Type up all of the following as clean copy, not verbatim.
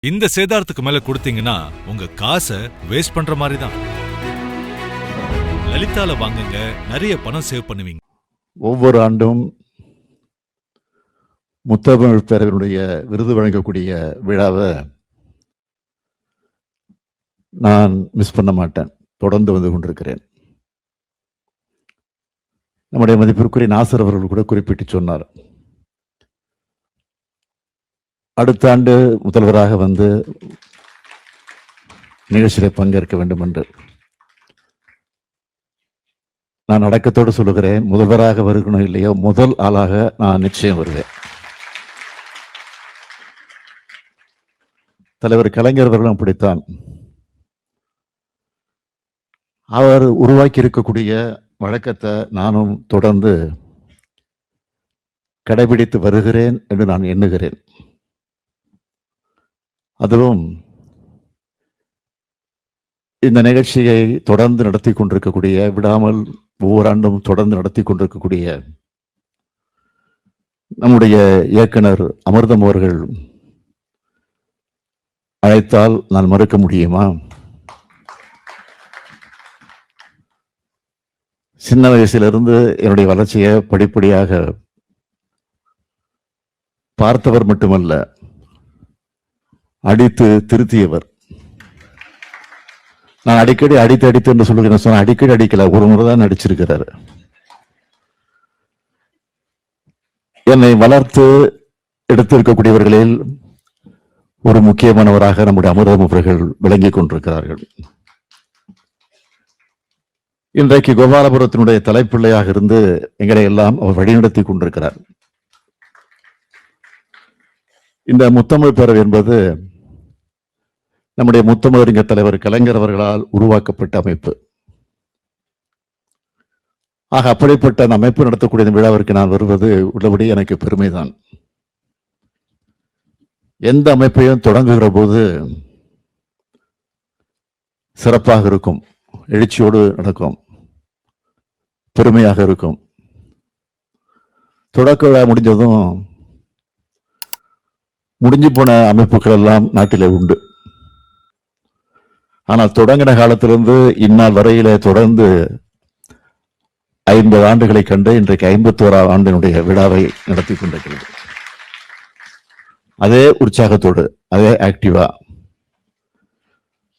இந்த சேதாரத்துக்கு மேல கொடுத்தீங்கன்னா உங்க காசை வேஸ்ட் பண்ற மாதிரி தான். லலிதால வாங்குங்க, நிறைய பணம் சேவ் பண்ணுவீங்க. ஒவ்வொரு ஆண்டும் முத்தமிழ் பேரவையினுடைய விருது வழங்கக்கூடிய விழாவை நான் மிஸ் பண்ண மாட்டேன். தொடர்ந்து வந்து கொண்டிருக்கிறேன். நம்முடைய மதிப்பிற்குரிய நாசர் அவர்கள் கூட குறிப்பிட்டு சொன்னார், அடுத்த ஆண்டு முதல்வராக வந்து நிகழ்ச்சியில் பங்கேற்க வேண்டும் என்று. நான் அடக்கத்தோடு சொல்லுகிறேன், முதல்வராக வருகணும் இல்லையோ முதல் ஆளாக நான் நிச்சயம் வருவேன். தலைவர் கலைஞர் அவர்களும் அப்படித்தான். அவர் உருவாக்கி இருக்கக்கூடிய வழக்கத்தை நானும் தொடர்ந்து கடைபிடித்து வருகிறேன் என்று நான் எண்ணுகிறேன். அதிலும் இந்த நிகழ்ச்சியை தொடர்ந்து நடத்தி கொண்டிருக்கக்கூடிய, விடாமல் ஒவ்வொரு ஆண்டும் தொடர்ந்து நடத்தி கொண்டிருக்கக்கூடிய நம்முடைய இயக்குனர் அமிர்தம் அவர்கள் அழைத்தால் நான் மறுக்க முடியுமா? சின்ன வயசிலிருந்து என்னுடைய வளர்ச்சியை படிப்படியாக பார்த்தவர் மட்டுமல்ல, அடித்து திருத்தியவர். நான் அடிக்கடி அடித்து என்று சொல்லுகிறேன். சொன்ன அடிக்கடி அடிக்கல, ஒரு முறை தான் அடிச்சிருக்கிறாரு. என்னை வளர்த்து எடுத்திருக்கக்கூடியவர்களில் ஒரு முக்கியமானவராக நம்முடைய அமிர்தம் அவர்கள் விளங்கிக் கொண்டிருக்கிறார்கள். இன்றைக்கு கோபாலபுரத்தினுடைய தலைப்பிள்ளையாக இருந்து எங்களை எல்லாம் அவர் வழிநடத்தி கொண்டிருக்கிறார். இந்த முத்தமிழ் பேரவை என்பது நம்முடைய முத்தமிழறிஞர் தலைவர் கலைஞர் அவர்களால் உருவாக்கப்பட்ட அமைப்பு. ஆக அப்படிப்பட்ட அந்த அமைப்பு நடத்தக்கூடிய இந்த விழாவிற்கு நான் வருவது உள்ளபடி எனக்கு பெருமைதான். எந்த அமைப்பையும் தொடங்குகிற போது சிறப்பாக இருக்கும், எழுச்சியோடு நடக்கும், பெருமையாக இருக்கும். தொடக்க விழா முடிஞ்சதும் முடிஞ்சு போன அமைப்புகள் எல்லாம் நாட்டிலே உண்டு. ஆனால் தொடங்கின காலத்திலிருந்து இந்நாள் வரையில தொடர்ந்து 50 ஆண்டுகளை கண்டு இன்றைக்கு 51ஆம் ஆண்டினுடைய விழாவை நடத்தி கொண்டிருக்கிறது. அதே உற்சாகத்தோடு, அதே ஆக்டிவா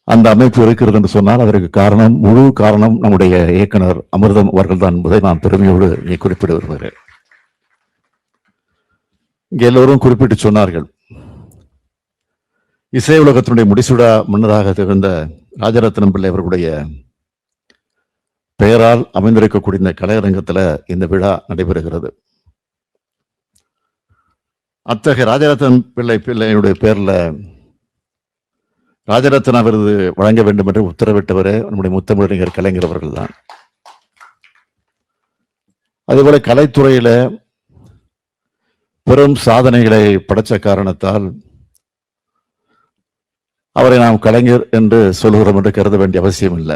அந்த அமைப்பு இருக்கிறது என்று சொன்னால் அதற்கு காரணம், முழு காரணம் நம்முடைய இயக்குனர் அமிர்தம் அவர்கள் தான் என்பதை நான் பெருமையோடு குறிப்பிட விரும்புகிறேன். இங்கே எல்லோரும் குறிப்பிட்டு சொன்னார்கள், இசை உலகத்தினுடைய முடிசூடா மன்னராக திகழ்ந்த ராஜரத்னம் பிள்ளை அவர்களுடைய பெயரால் அமைந்திருக்கக்கூடிய இந்த கலையரங்கத்தில் இந்த விழா நடைபெறுகிறது. அத்தகைய ராஜரத்னம் பிள்ளையுடைய பேர்ல ராஜரத்னா விருது வழங்க வேண்டும் என்று உத்தரவிட்டவரே நம்முடைய முத்தமிழறிஞர் கலைஞர் அவர்கள் தான். அதேபோல கலைத்துறையில பெரும் சாதனைகளை படைச்ச காரணத்தால் அவரை நாம் கலைஞர் என்று சொல்கிறோம் என்று கருத வேண்டிய அவசியம் இல்லை.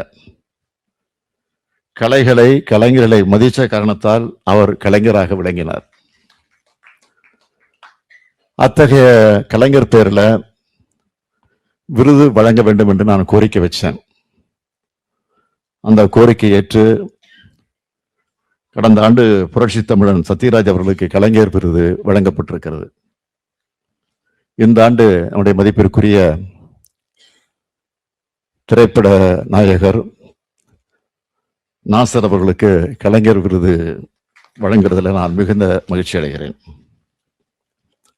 கலைஞர்களை மதித்த காரணத்தால் அவர் கலைஞராக விளங்கினார். அத்தகைய கலைஞர் பேர்ல விருது வழங்க வேண்டும் என்று நான் கோரிக்கை வச்சேன். அந்த கோரிக்கை ஏற்று கடந்த ஆண்டு புரட்சி தமிழன் சத்யராஜ் அவர்களுக்கு கலைஞர் விருது வழங்கப்பட்டிருக்கிறது. இந்த ஆண்டு நம்முடைய மதிப்பிற்குரிய திரைப்பட நாயகர் நாசர் அவர்களுக்கு கலைஞர் விருது வழங்குறதுல நான் மிகுந்த மகிழ்ச்சி அடைகிறேன்.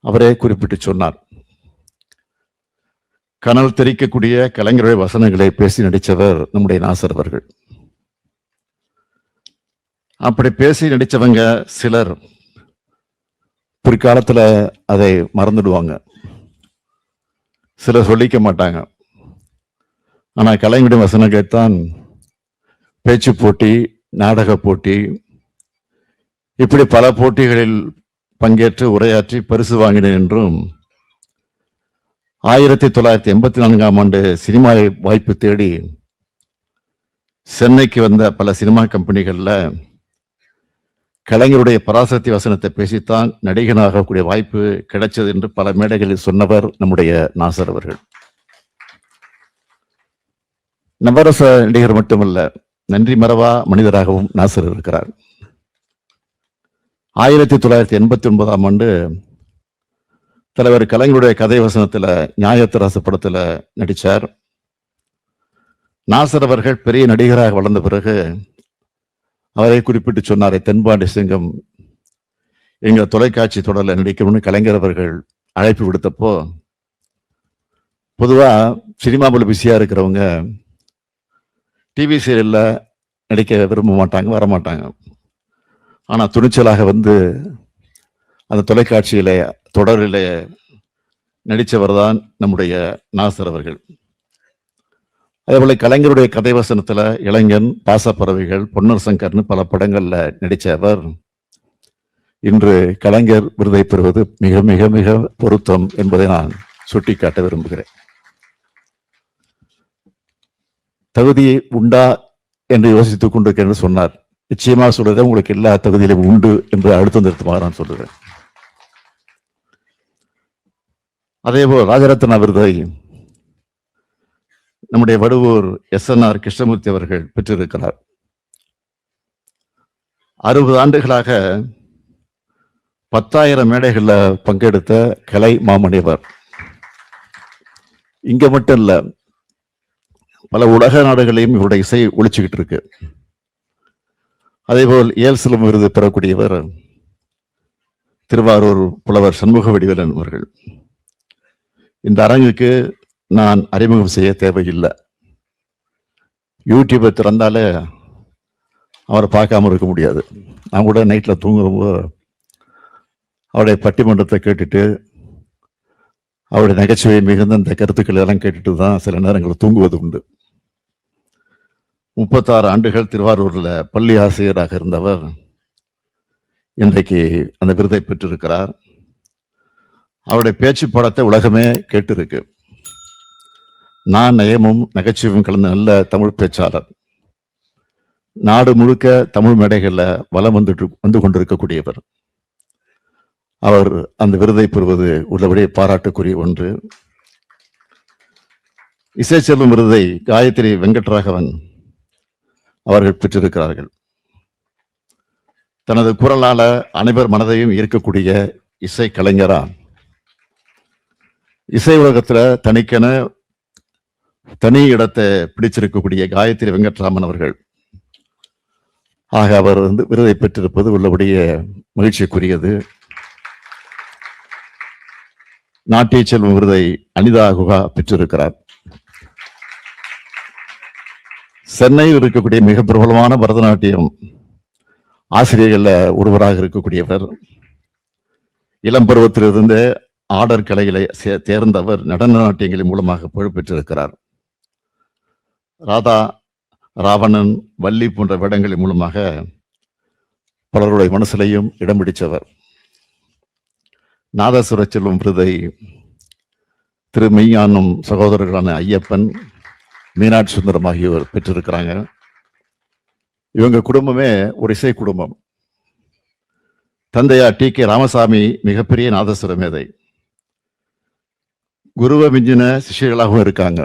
அவரே குறிப்பிட்டு சொன்னார், கனல் தெரிக்கக்கூடிய கலைஞருடைய வசனங்களை பேசி நடித்தவர் நம்முடைய நாசர் அவர்கள். அப்படி பேசி நடித்தவங்க சிலர் பிற்காலத்தில் அதை மறந்துடுவாங்க, சிலர் சொல்லிக்க மாட்டாங்க. ஆனால் கலைஞருடைய வசனங்களைத்தான் பேச்சு போட்டி, நாடக போட்டி, இப்படி பல போட்டிகளில் பங்கேற்று உரையாற்றி பரிசு வாங்கினேன் என்றும் 1984ஆம் ஆண்டு சினிமா வாய்ப்பு தேடி சென்னைக்கு வந்த பல சினிமா கம்பெனிகள்ல கலைஞருடைய பராசக்தி வசனத்தை பேசித்தான் நடிகனாகக்கூடிய வாய்ப்பு கிடைச்சது என்று பல மேடைகளில் சொன்னவர் நம்முடைய நாசர் அவர்கள். நவரச நடிகர் மட்டுமல்ல, நன்றி மறவா மனிதராகவும் நாசர் இருக்கிறார். 1989ஆம் ஆண்டு தலைவர் கலைஞருடைய கதை வசனத்துல நியாயத்தராசு படத்துல நடிச்சார். நாசர் அவர்கள் பெரிய நடிகராக வளர்ந்த பிறகு அவரை குறிப்பிட்டு சொன்னாரே, தென்பாண்டி சிங்கம் எங்க தொலைக்காட்சி தொடர்ல நடிக்கணும்னு கலைஞர் அவர்கள் அழைப்பு விடுத்தப்போ, பொதுவா சினிமாவில் பிஸியா இருக்கிறவங்க டிவி சீரியல்ல நடிக்க விரும்ப மாட்டாங்க, வரமாட்டாங்க. ஆனா துணிச்சலாக வந்து அந்த தொலைக்காட்சியில தொடரிலே நடித்தவர் தான் நம்முடைய நாசர் அவர்கள். அதேபோல கலைஞருடைய கதை வசனத்துல இளைஞன், பாசப்பறவைகள், பொன்னர் சங்கர்னு பல படங்கள்ல நடித்தவர் இன்று கலைஞர் விருதை பெறுவது மிக மிக மிக பொருத்தம் என்பதை நான் சுட்டிக்காட்ட விரும்புகிறேன். தகுதி உண்டா என்று யோசித்துக் கொண்டிருக்கேன் என்று சொன்னார். நிச்சயமா சொல்றேன், உங்களுக்கு எல்லா தகுதியிலும் உண்டு என்று அழுத்தம் திருத்தமாக நான் சொல்லுறேன். அதேபோல் ராஜரத்னா விருதை நம்முடைய வடுவூர் SNR கிருஷ்ணமூர்த்தி அவர்கள் பெற்றிருக்கிறார். 60 ஆண்டுகளாக 10,000 மேடைகள்ல பங்கெடுத்த கலை மாமணிவர். இங்க மட்டும் இல்ல, பல உலக நாடுகளையும் இவருடைய இசை ஒழிச்சுக்கிட்டு இருக்கு. அதேபோல் ஏல்சிலம் விருது பெறக்கூடியவர் திருவாரூர் புலவர் சண்முக வடிவேலன் அவர்கள். இந்த அரங்குக்கு நான் அறிமுகம் செய்ய தேவையில்லை. யூடியூபை திறந்தாலே அவரை பார்க்காம இருக்க முடியாது. நான் கூட நைட்ல தூங்குறப்போ அவருடைய பட்டிமன்றத்தை கேட்டுட்டு, அவருடைய நகைச்சுவை மிகுந்த அந்த கருத்துக்கள் எல்லாம் கேட்டுட்டு தான் சில நேரங்களில் தூங்குவது உண்டு. 36 ஆண்டுகள் திருவாரூர்ல பள்ளி ஆசிரியராக இருந்தவர் இன்றைக்கு அந்த விருதை பெற்றிருக்கிறார். அவருடைய பேச்சு படத்தை உலகமே கேட்டிருக்கு. நான் நயமும் நகைச்சுவையும் கலந்த நல்ல தமிழ் பேச்சாளர். நாடு முழுக்க தமிழ் மேடைகள்ல வலம் வந்து கொண்டிருக்கக்கூடியவர். அவர் அந்த விருதை பெறுவது உள்ளபடி பாராட்டுக்குரிய ஒன்று. இசைச்செல்வம் விருதை காயத்ரி வெங்கட்ராகவன் அவர்கள் பெற்றிருக்கிறார்கள். தனது குரலால அனைவர் மனதையும் ஈர்க்கக்கூடிய இசை கலைஞரா இசை உலகத்துல தனி இடத்தை பிடிச்சிருக்கக்கூடிய காயத்ரி வெங்கட்ராமன் அவர்கள் ஆக அவர் வந்து விருதை பெற்றிருப்பது உள்ளபடிய மகிழ்ச்சிக்குரியது. நாட்டிய செல்வம் விருதை அனிதா குஹா பெற்றிருக்கிறார். சென்னையில் இருக்கக்கூடிய மிக பிரபலமான பரதநாட்டியம் ஆசிரியர்கள ஒருவராக இருக்கக்கூடியவர். இளம் பருவத்திலிருந்து ஆடர் கலைகளை தேர்ந்தவர். நடன நாட்டியங்களின் மூலமாக புகழ் பெற்றிருக்கிறார். ராதா, ராவணன், வள்ளி போன்ற வேடங்களின் மூலமாக பலருடைய மனசிலையும் இடம் பிடித்தவர். நாதசுர செல்வம் விருதை திரு மெய்யானும் சகோதரர்களான ஐயப்பன், மீனாட்சி சுந்தரம் ஆகியோர் பெற்றிருக்கிறாங்க. இவங்க குடும்பமே ஒரு இசை குடும்பம். தந்தையார் TK ராமசாமி மிகப்பெரிய நாதசுர மேதை. குருவை மிஞ்சின சிஷ்யர்களாகவும் இருக்காங்க.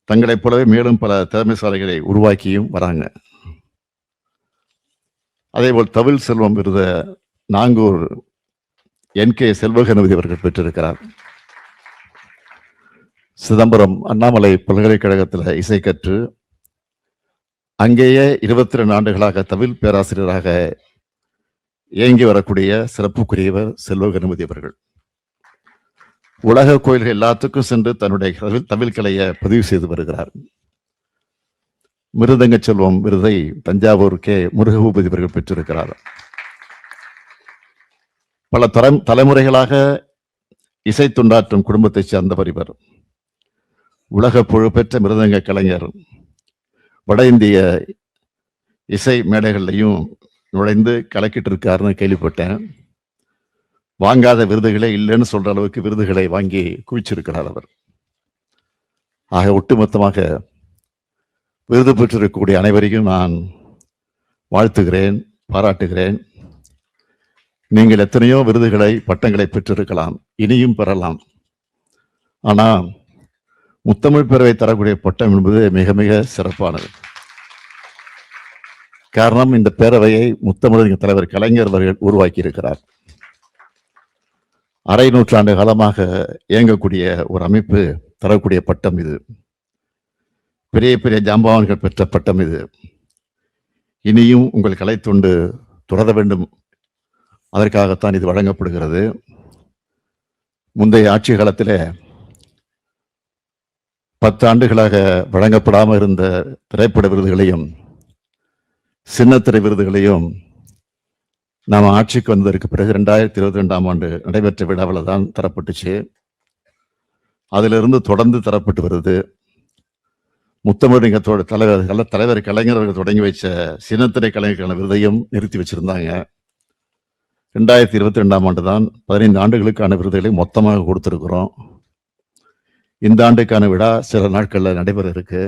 தங்களைப் போலவே மேலும் பல திறமைசாலிகளை உருவாக்கியும் வராங்க. அதேபோல் தவில் செல்வம் விருத நாங்கூர் NK செல்வகணபதி அவர்கள் பெற்றிருக்கிறார். சிதம்பரம் அண்ணாமலை பல்கலைக்கழகத்தில் இசை கற்று அங்கேயே 22 ஆண்டுகளாக தவில் பேராசிரியராக இயங்கி வரக்கூடிய சிறப்புக்குரியவர் செல்வகணபதி அவர்கள். உலக கோயில்கள் எல்லாத்துக்கும் சென்று தன்னுடைய தவில் கலையை பதிவு செய்து வருகிறார். மிருதங்க செல்வம் விருதை தஞ்சாவூர் முருகபூபதி அவர்கள் பெற்றிருக்கிறார். பல தலைமுறைகளாக இசை தொண்டாற்றும் குடும்பத்தை சேர்ந்தவர் இவர். உலக புகழ்பெற்ற மிருதங்க கலைஞர். வட இந்திய இசை மேடைகள்லையும் நுழைந்து கலக்கிட்டு இருக்காருன்னு கேள்விப்பட்டேன். வாங்காத விருதுகளே இல்லைன்னு சொல்ற அளவுக்கு விருதுகளை வாங்கி குவிச்சிருக்கிறார் அவர். ஆக ஒட்டுமொத்தமாக விருது பெற்றிருக்கக்கூடிய அனைவரையும் நான் வாழ்த்துகிறேன், பாராட்டுகிறேன். நீங்கள் எத்தனையோ விருதுகளை, பட்டங்களை பெற்றிருக்கலாம், இனியும் பெறலாம். ஆனால் முத்தமிழ் பேரவை தரக்கூடிய பட்டம் என்பது மிக மிக சிறப்பானது. காரணம், இந்த பேரவையை முத்தமிழ் தலைவர் கலைஞர் அவர்கள் உருவாக்கி இருக்கிறார். அரை நூற்றாண்டு காலமாக இயங்கக்கூடிய ஒரு அமைப்பு தரக்கூடிய பட்டம் இது. பெரிய பெரிய ஜாம்பவான்கள் பெற்ற பட்டம் இது. இனியும் உங்கள் கலைத்தொண்டு தொடர வேண்டும், அதற்காகத்தான் இது வழங்கப்படுகிறது. முந்தைய ஆட்சி காலத்தில் 10 ஆண்டுகளாக வழங்கப்படாமல் இருந்த திரைப்பட விருதுகளையும் சின்னத்திரை விருதுகளையும் நாம் ஆட்சிக்கு வந்ததற்கு பிறகு 2022ஆம் ஆண்டு நடைபெற்ற விழாவில் தான் தரப்பட்டுச்சு. அதிலிருந்து தொடர்ந்து தரப்பட்டு வருது. முத்தமிழ் தலைவர் கலைஞர் அவர்கள் தொடங்கி வச்ச சின்னத்திரை கலைஞருக்கான விருதையும் நிறுத்தி வச்சிருந்தாங்க. 2022ஆம் ஆண்டு தான் 15 ஆண்டுகளுக்கான விருதுகளை மொத்தமாக கொடுத்திருக்கிறோம். இந்த ஆண்டுக்கான விழா சில நாட்களில் நடைபெற இருக்கு.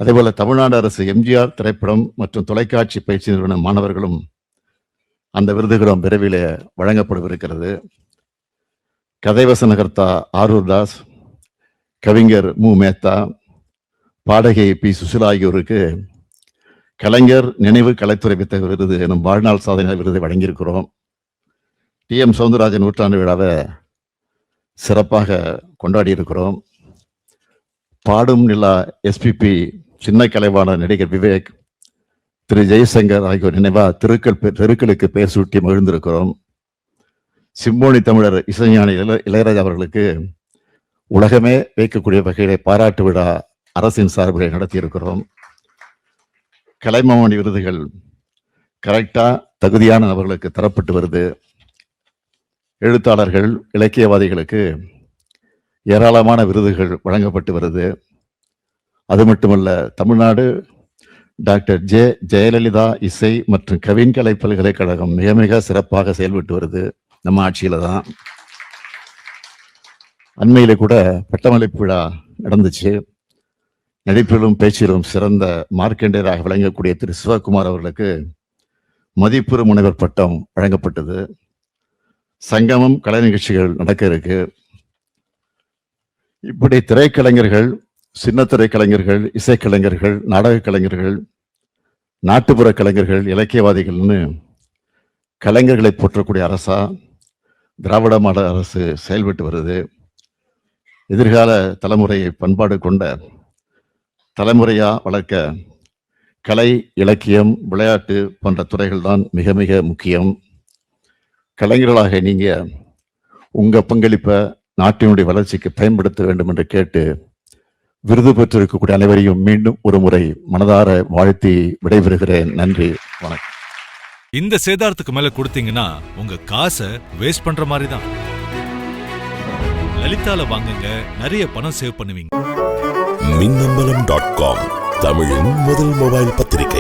அதேபோல தமிழ்நாடு அரசு எம்ஜிஆர் திரைப்படம் மற்றும் தொலைக்காட்சி பயிற்சி நிறுவன மாணவர்களும் அந்த விருதுகளும் விரைவில் வழங்கப்படவிருக்கிறது. கதைவசனகர்த்தா ஆரூர் தாஸ், கவிஞர் மு மேத்தா, பாடகி பி சுசிலா ஆகியோருக்கு கலைஞர் நினைவு கலைத்துறை வித்தக விருது எனும் வாழ்நாள் சாதனை விருதை வழங்கியிருக்கிறோம். TM சௌந்தரராஜன் நூற்றாண்டு விழாவை சிறப்பாக கொண்டாடி இருக்கிறோம். பாடும் நிலா SPP, சின்ன கலைவாணர் நடிகர் விவேக், திரு ஜெய்சங்கர் ஆகியோர் நினைவா தெருக்களுக்கு பெயர் சூட்டி மகிழ்ந்திருக்கிறோம். சிம்போனி தமிழர் இசைஞானி இளையராஜா அவர்களுக்கு உலகமே வைக்கக்கூடிய வகையிலே பாராட்டு விழா அரசின் சார்பில் நடத்தியிருக்கிறோம். கலைமாமணி விருதுகள் கரெக்டா தகுதியான நபர்களுக்கு தரப்பட்டு வருது. எழுத்தாளர்கள், இலக்கியவாதிகளுக்கு ஏராளமான விருதுகள் வழங்கப்பட்டு வருது. அது மட்டுமல்ல, தமிழ்நாடு டாக்டர் ஜெயலலிதா இசை மற்றும் கவின்கலை பல்கலைக்கழகம் மிக மிக சிறப்பாக செயல்பட்டு வருது. நம்ம ஆட்சியில தான். அண்மையில கூட பட்டமளிப்பு விழா நடந்துச்சு. நடிப்பிலும் பேச்சிலும் சிறந்த மார்க்கண்டேயராக விளங்கக்கூடிய திரு சிவகுமார் அவர்களுக்கு மதிப்புறு முனைவர் பட்டம் வழங்கப்பட்டது. சங்கமம் கலை நிகழ்ச்சிகள் நடக்க இருக்கு. இப்படி திரைக்கலைஞர்கள், சின்னத்திரை கலைஞர்கள், இசைக்கலைஞர்கள், நாடக கலைஞர்கள், நாட்டுப்புற கலைஞர்கள், இலக்கியவாதிகள்னு கலைஞர்களை போற்றக்கூடிய அரசா திராவிட மாடல் அரசு செயல்பட்டு வருது. எதிர்கால தலைமுறையை பண்பாடு கொண்ட தலைமுறையா வளர்க்க கலை, இலக்கியம், விளையாட்டு போன்ற துறைகள் தான் மிக மிக முக்கியம். கலைஞர்களாக நீங்க உங்க பங்களிப்பை நாட்டினுடைய வளர்ச்சிக்கு பயன்படுத்த வேண்டும் என்று கேட்டு விருது பெற்றிருக்கக்கூடிய அனைவரையும் மீண்டும் ஒரு முறை மனதார வாழ்த்தி விடைபெறுகிறேன். நன்றி, வணக்கம். இந்த சேதாரத்துக்கு மேல கொடுத்தீங்கன்னா உங்க காசை வேஸ்ட் பண்ற மாதிரி தான். லலிதால வாங்குங்க, நிறைய பணம் சேவ் பண்ணுவீங்க. மின்னம்பலம்.com, தமிழின் முதல் மொபைல் பத்திரிகை.